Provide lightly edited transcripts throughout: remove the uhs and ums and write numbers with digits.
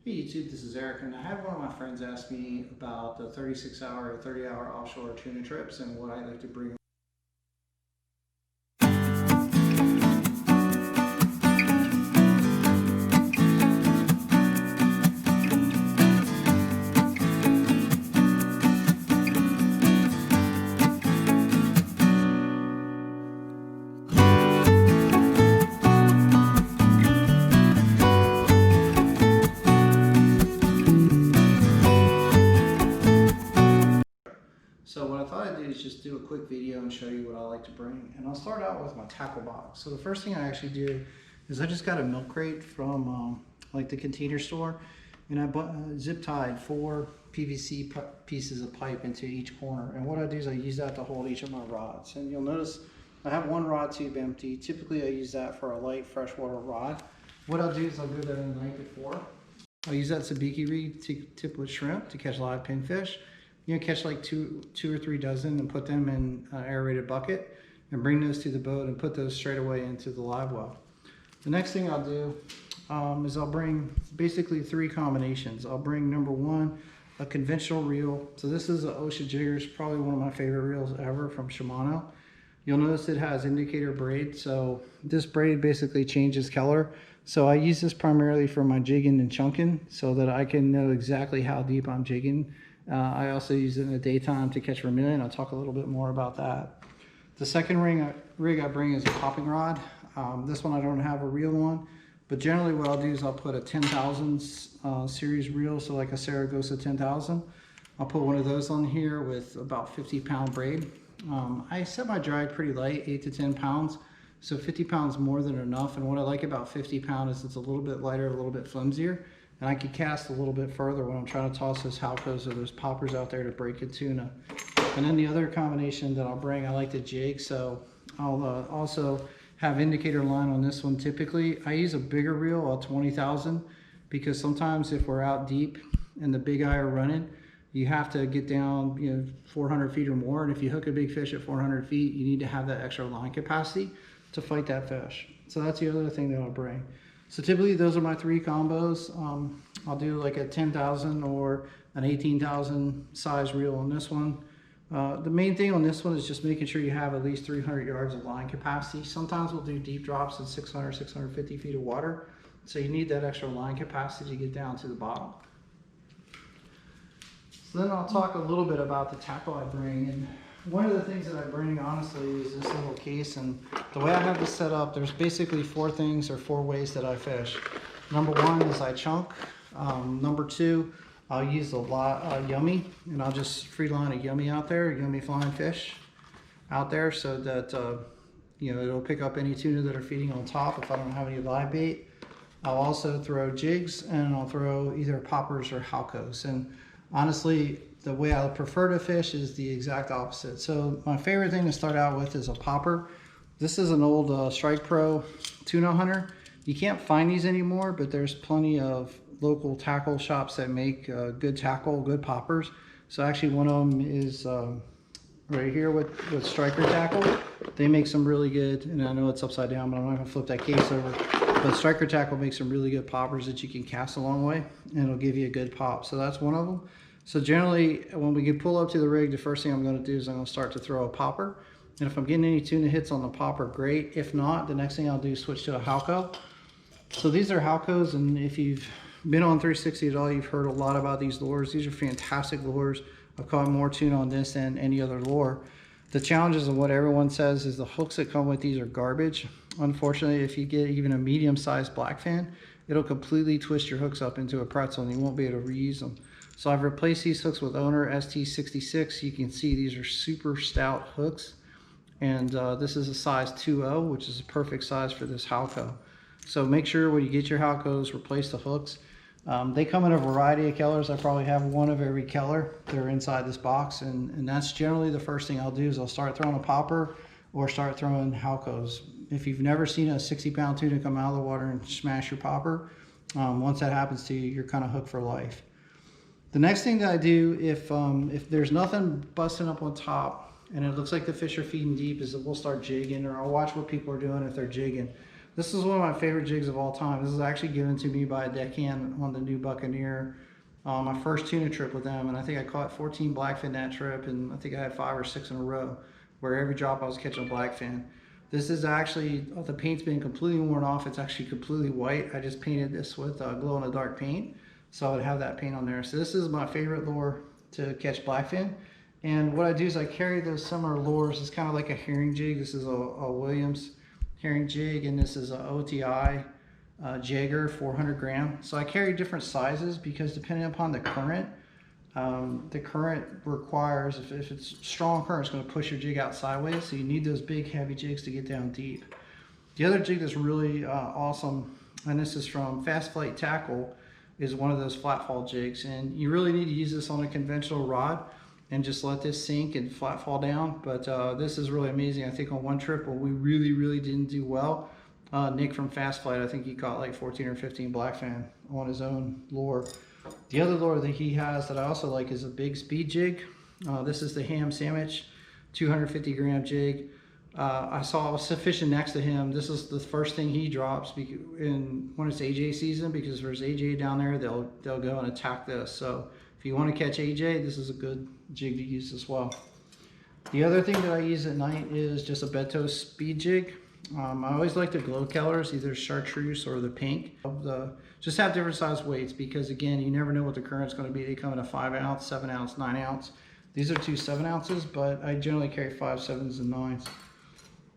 Hey YouTube, this is Eric, and I had one of my friends ask me about the 36-hour or 30-hour offshore tuna trips and what I like to bring. So what I thought I'd do is just do a quick video and show you what I like to bring. And I'll start out with my tackle box. So the first thing I actually do is I just got a milk crate from like the container store, and I zip tied 4 PVC pieces of pipe into each corner. And what I do is I use that to hold each of my rods. And you'll notice I have one rod tube empty. Typically I use that for a light freshwater rod. What I'll do is I'll go there the night before. I'll use that Sibiki rig to tip with shrimp to catch live pinfish. You know, catch like two or 3 dozen and put them in an aerated bucket and bring those to the boat and put those straight away into the live well. The next thing I'll do is I'll bring basically 3 combinations. I'll bring number 1, a conventional reel. So this is an Ocean Jiggers, probably one of my favorite reels ever from Shimano. You'll notice it has indicator braid. So this braid basically changes color. So I use this primarily for my jigging and chunking so that I can know exactly how deep I'm jigging. I also use it in the daytime to catch vermilion. I'll talk a little bit more about that. The second rig I bring is a popping rod. This one I don't have a reel on, but generally what I'll do is I'll put a 10,000 series reel, so like a Saragossa 10,000. I'll put one of those on here with about 50-pound braid. I set my drag pretty light, 8 to 10 pounds, so 50 pounds more than enough. And what I like about 50 pound is it's a little bit lighter, a little bit flimsier. And I can cast a little bit further when I'm trying to toss those halcos or those poppers out there to break a tuna. And then the other combination that I'll bring, I like to jig, so I'll also have indicator line on this one. Typically, I use a bigger reel, a 20,000, because sometimes if we're out deep and the big eye are running, you have to get down 400 feet or more. And if you hook a big fish at 400 feet, you need to have that extra line capacity to fight that fish. So that's the other thing that I'll bring. So typically those are my 3 combos. I'll do like a 10,000 or an 18,000 size reel on this one. The main thing on this one is just making sure you have at least 300 yards of line capacity. Sometimes we'll do deep drops in 600, 650 feet of water. So you need that extra line capacity to get down to the bottom. So then I'll talk a little bit about the tackle I bring. And one of the things that I bring, honestly, is this little case. And the way I have this set up, there's basically 4 things or 4 ways that I fish. Number 1 is I chunk. Number 2, I'll use a lot yummy, and I'll just free line a yummy out there, yummy flying fish out there, so that it'll pick up any tuna that are feeding on top if I don't have any live bait. I'll also throw jigs, and I'll throw either poppers or halcos. And honestly, the way I prefer to fish is the exact opposite. So my favorite thing to start out with is a popper. This is an old Strike Pro tuna hunter. You can't find these anymore, but there's plenty of local tackle shops that make good tackle, good poppers. So actually one of them is right here with Striker Tackle. They make some really good, and I know it's upside down, but I'm not gonna flip that case over. But Striker Tackle makes some really good poppers that you can cast a long way, and it'll give you a good pop. So that's one of them. So generally, when we pull up to the rig, the first thing I'm going to do is I'm going to start to throw a popper. And if I'm getting any tuna hits on the popper, great. If not, the next thing I'll do is switch to a halco. So these are halcos, and if you've been on 360 at all, you've heard a lot about these lures. These are fantastic lures. I've caught more tuna on this than any other lure. The challenges of what everyone says is the hooks that come with these are garbage. Unfortunately, if you get even a medium-sized blackfin, it'll completely twist your hooks up into a pretzel and you won't be able to reuse them. So I've replaced these hooks with Owner ST66. You can see these are super stout hooks. And this is a size 2.0, which is a perfect size for this halco. So make sure when you get your halcos, replace the hooks. They come in a variety of colors. I probably have one of every color. They're inside this box. And that's generally the first thing I'll do is I'll start throwing a popper or start throwing halcos. If you've never seen a 60-pound tuna come out of the water and smash your popper, once that happens to you, you're kind of hooked for life. The next thing that I do, if there's nothing busting up on top and it looks like the fish are feeding deep, is that we'll start jigging, or I'll watch what people are doing if they're jigging. This is one of my favorite jigs of all time. This is actually given to me by a deckhand on the new Buccaneer. My first tuna trip with them, and I think I caught 14 blackfin that trip, and I think I had 5 or 6 in a row, where every drop I was catching a blackfin. This is actually, the paint's been completely worn off. It's actually completely white. I just painted this with glow-in-the-dark paint, so I would have that paint on there. So this is my favorite lure to catch blackfin. And what I do is I carry those similar lures. It's kind of like a herring jig. This is a Williams herring jig, and this is a OTI Jagger 400 gram. So I carry different sizes because depending upon the current requires, if it's strong current, it's going to push your jig out sideways. So you need those big heavy jigs to get down deep. The other jig that's really awesome, and this is from Fast Flight Tackle, is one of those flat fall jigs. And you really need to use this on a conventional rod and just let this sink and flat fall down. But this is really amazing. I think on one trip where we really didn't do well, Nick from Fast Flight, I think he caught like 14 or 15 blackfin on his own lure. The other lure that he has that I also like is a big speed jig. This is the Ham Sandwich 250 gram jig. I was fishing next to him. This is the first thing he drops when it's AJ season, because if there's AJ down there, they'll go and attack this. So if you want to catch AJ, this is a good jig to use as well. The other thing that I use at night is just a bedtoe speed jig. I always like the glow colors, either chartreuse or the pink. Just have different size weights, because again, you never know what the current's going to be. They come in a 5 ounce, 7 ounce, 9 ounce. These are 2 7 ounces, but I generally carry 5, 7s, and 9s.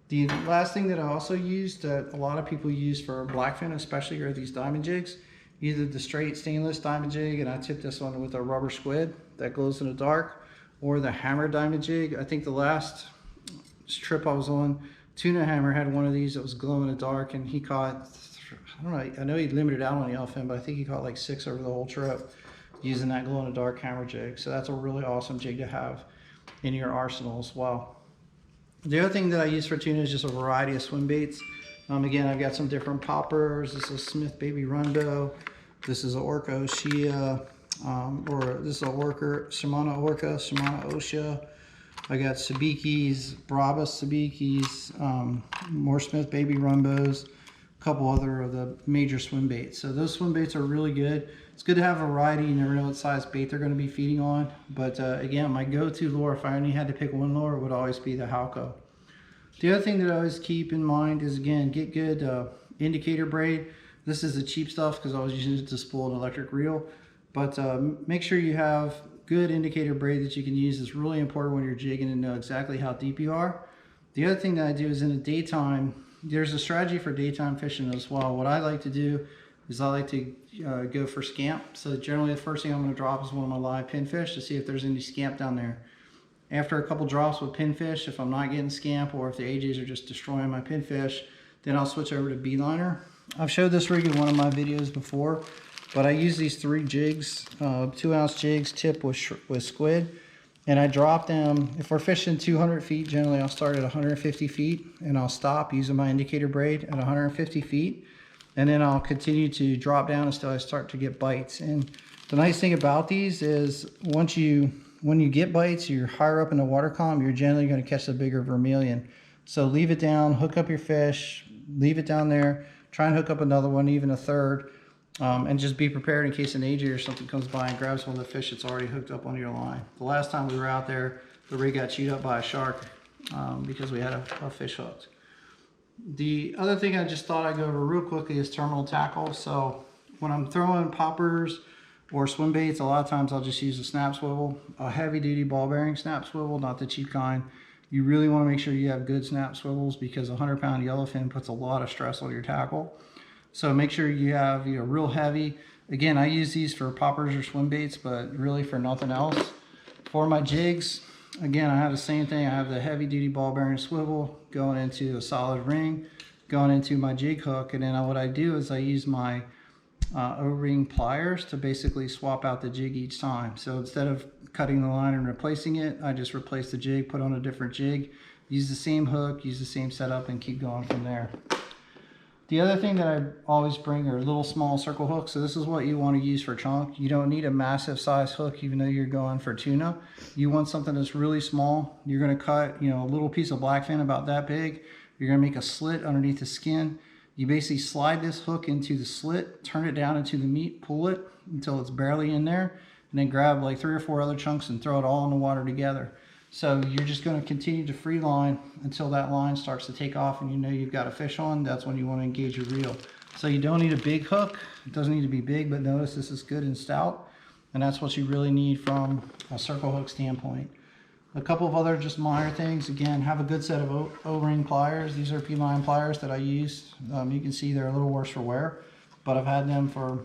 The last thing that I also use that a lot of people use for blackfin especially are these diamond jigs. Either the straight stainless diamond jig, and I tip this one with a rubber squid that glows in the dark, or the hammer diamond jig. I think the last trip I was on, Tuna Hammer had one of these that was glow in the dark, and he caught, I don't know, I know he limited out on the yellowfin, but I think he caught like 6 over the whole trip using that glow in the dark hammer jig. So that's a really awesome jig to have in your arsenal as well. The other thing that I use for tuna is just a variety of swim baits. Again, I've got some different poppers. This is Smith Baby Runbow. This is an Orca Oshia, or this is a Shimano Orca, Shimano Osha. I got Sibikis, Brabus Sibikis, more Smith Baby Runbows, a couple other of the major swim baits. So those swim baits are really good. It's good to have a variety. You never know what size bait they're going to be feeding on. But again, my go-to lure, if I only had to pick one lure, would always be the Halco. The other thing that I always keep in mind is, again, get good indicator braid. This is the cheap stuff because I was using it to spool an electric reel. But make sure you have good indicator braid that you can use. It's really important when you're jigging to know exactly how deep you are. The other thing that I do is in the daytime, there's a strategy for daytime fishing as well. What I like to do is I like to go for scamp. So generally the first thing I'm going to drop is one of my live pinfish to see if there's any scamp down there. After a couple drops with pinfish, if I'm not getting scamp or if the AJs are just destroying my pinfish, then I'll switch over to beeliner. I've showed this rig in one of my videos before, but I use these 3 jigs, 2 ounce jigs tipped with squid, and I drop them. If we're fishing 200 feet, generally I'll start at 150 feet and I'll stop using my indicator braid at 150 feet. And then I'll continue to drop down until I start to get bites. And the nice thing about these is when you get bites, you're higher up in the water column, you're generally going to catch the bigger vermilion. So leave it down, hook up your fish, leave it down there, try and hook up another one, even a third, and just be prepared in case an AJ or something comes by and grabs one of the fish that's already hooked up onto your line. The last time we were out there, the rig got chewed up by a shark because we had a fish hooked. The other thing I just thought I'd go over real quickly is terminal tackle. So when I'm throwing poppers or swim baits, a lot of times I'll just use a snap swivel, a heavy duty ball bearing snap swivel, not the cheap kind. You really want to make sure you have good snap swivels because a 100-pound yellowfin puts a lot of stress on your tackle. So make sure you have real heavy. Again, I use these for poppers or swim baits, but really for nothing else. For my jigs, again, I have the same thing. I have the heavy duty ball bearing swivel going into a solid ring, going into my jig hook, and then what I do is I use my O-ring pliers to basically swap out the jig each time. So instead of cutting the line and replacing it, I just replace the jig, put on a different jig, use the same hook, use the same setup, and keep going from there. The other thing that I always bring are little small circle hooks. So this is what you want to use for chunk. You don't need a massive size hook even though you're going for tuna. You want something that's really small. You're going to cut a little piece of blackfin about that big. You're going to make a slit underneath the skin. You basically slide this hook into the slit, turn it down into the meat, pull it until it's barely in there, and then grab like 3 or 4 other chunks and throw it all in the water together. So you're just going to continue to free line until that line starts to take off and you know you've got a fish on. That's when you want to engage your reel. So you don't need a big hook. It doesn't need to be big, but notice this is good and stout. And that's what you really need from a circle hook standpoint. A couple of other just minor things. Again, have a good set of O-ring pliers. These are P-line pliers that I use. You can see they're a little worse for wear, but I've had them for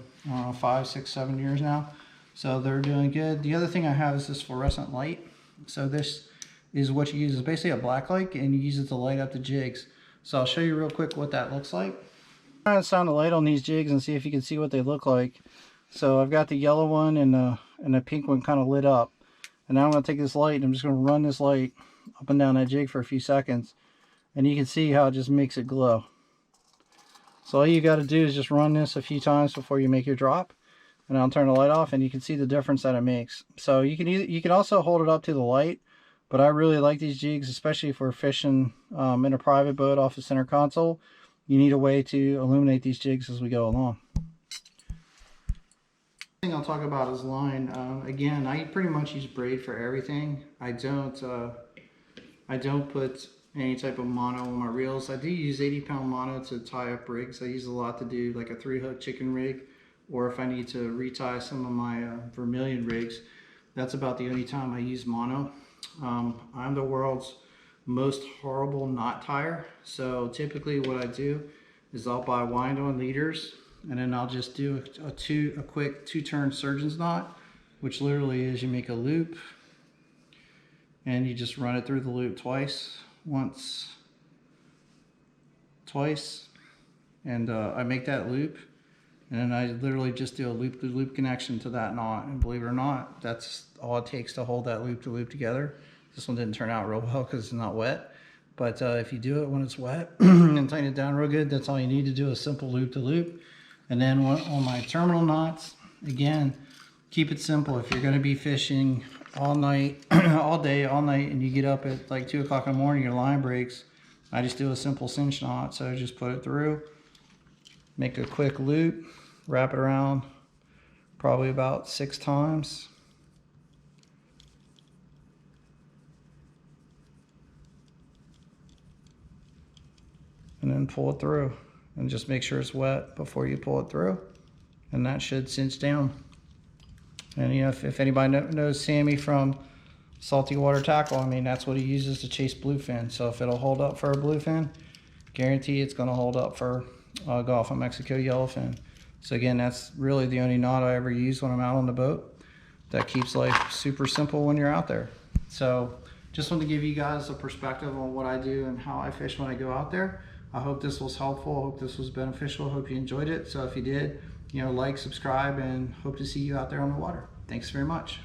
5, 6, 7 years now. So they're doing good. The other thing I have is this fluorescent light. So this is what you use. It's basically a black light, and you use it to light up the jigs. So I'll show you real quick what that looks like. I'm trying to shine the light on these jigs and see if you can see what they look like. So I've got the yellow one and the pink one kind of lit up. And now I'm going to take this light and I'm just going to run this light up and down that jig for a few seconds. And you can see how it just makes it glow. So all you got to do is just run this a few times before you make your drop. And I'll turn the light off and you can see the difference that it makes. So you can also hold it up to the light. But I really like these jigs, especially if we're fishing in a private boat off the center console. You need a way to illuminate these jigs as we go along. Thing I'll talk about is line. Again, I pretty much use braid for everything. I don't put any type of mono on my reels. I do use 80-pound mono to tie up rigs. I use a lot to do like a 3-hook chicken rig, or if I need to retie some of my vermilion rigs. That's about the only time I use mono. I'm the world's most horrible knot tire. So typically what I do is I'll buy wind-on leaders, and then I'll just do a quick 2-turn surgeon's knot, which literally is you make a loop and you just run it through the loop twice, once, twice, and I make that loop, and then I literally just do a loop-to-loop connection to that knot, and believe it or not, that's all it takes to hold that loop-to-loop together. This one didn't turn out real well because it's not wet, but if you do it when it's wet and tighten it down real good, that's all you need to do, a simple loop-to-loop. And then on my terminal knots, again, keep it simple. If you're going to be fishing all night, all day, all night, and you get up at like 2 o'clock in the morning, your line breaks, I just do a simple cinch knot. So just put it through, make a quick loop, wrap it around probably about 6 times. And then pull it through. And just make sure it's wet before you pull it through, and that should cinch down. And you know, if anybody knows Sammy from Salty Water Tackle, I mean, that's what he uses to chase bluefin. So if it'll hold up for a bluefin, guarantee it's going to hold up for Gulf of Mexico yellowfin. So again, that's really the only knot I ever use when I'm out on the boat. That keeps life super simple when you're out there. So just wanted to give you guys a perspective on what I do and how I fish when I go out there. I hope this was helpful. I hope this was beneficial. I hope you enjoyed it. So if you did, you know, like, subscribe, and hope to see you out there on the water. Thanks very much.